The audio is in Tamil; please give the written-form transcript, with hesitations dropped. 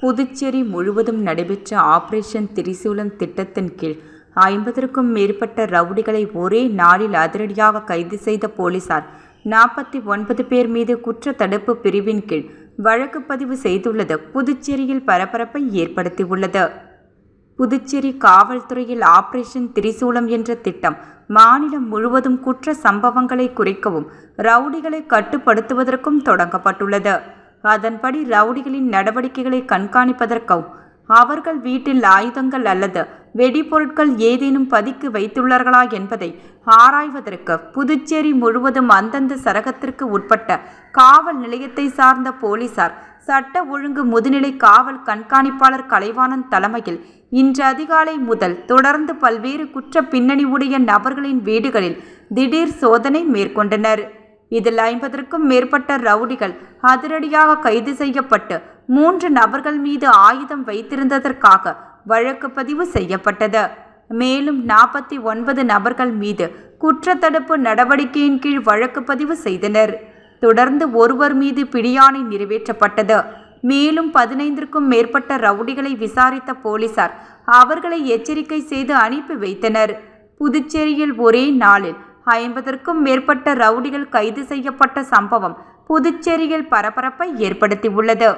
புதுச்சேரி முழுவதும் நடைபெற்ற ஆபரேஷன் திரிசூலம் திட்டத்தின் கீழ் 50க்கும் மேற்பட்ட ரவுடிகளை ஒரே நாளில் அதிரடியாக கைது செய்த போலீசார் 49 பேர் மீது குற்ற தடுப்பு பிரிவின் கீழ் வழக்கு பதிவு செய்துள்ளது புதுச்சேரியில் பரபரப்பை ஏற்படுத்தியுள்ளது. புதுச்சேரி காவல்துறையில் ஆபரேஷன் திரிசூலம் என்ற திட்டம் மாநிலம் முழுவதும் குற்ற சம்பவங்களை குறைக்கவும் ரவுடிகளை கட்டுப்படுத்துவதற்கும் தொடங்கப்பட்டுள்ளது. அதன்படி ரவுடிகளின் நடவடிக்கைகளை கண்காணிப்பதற்கும் அவர்கள் வீட்டில் ஆயுதங்கள் அல்லது வெடிபொருட்கள் ஏதேனும் பதுக்கி வைத்துள்ளார்களா என்பதை ஆராய்வதற்கு புதுச்சேரி முழுவதும் அந்தந்த சரகத்திற்கு உட்பட்ட காவல் நிலையத்தை சார்ந்த போலீசார் சட்ட ஒழுங்கு முதுநிலை காவல் கண்காணிப்பாளர் கலைவாணன் தலைமையில் இன்று அதிகாலை முதல் தொடர்ந்து பல்வேறு குற்ற பின்னணி உடைய நபர்களின் வீடுகளில் திடீர் சோதனை மேற்கொண்டனர். இதில் 50க்கும் மேற்பட்ட ரவுடிகள் அதிரடியாக கைது செய்யப்பட்டு 3 நபர்கள் மீது ஆயுதம் வைத்திருந்ததற்காக வழக்கு பதிவு செய்யப்பட்டது. மேலும் 49 நபர்கள் மீது குற்றத்தடுப்பு நடவடிக்கையின் கீழ் வழக்கு பதிவு செய்தனர். தொடர்ந்து ஒருவர் மீது பிடியாணை நிறைவேற்றப்பட்டது. மேலும் 15க்கும் மேற்பட்ட ரவுடிகளை விசாரித்த போலீசார் அவர்களை எச்சரிக்கை செய்து அனுப்பி வைத்தனர். புதுச்சேரியில் ஒரே நாளில் 50க்கும் மேற்பட்ட ரவுடிகள் கைது செய்யப்பட்ட சம்பவம் புதுச்சேரியில் பரபரப்பை ஏற்படுத்தியுள்ளது.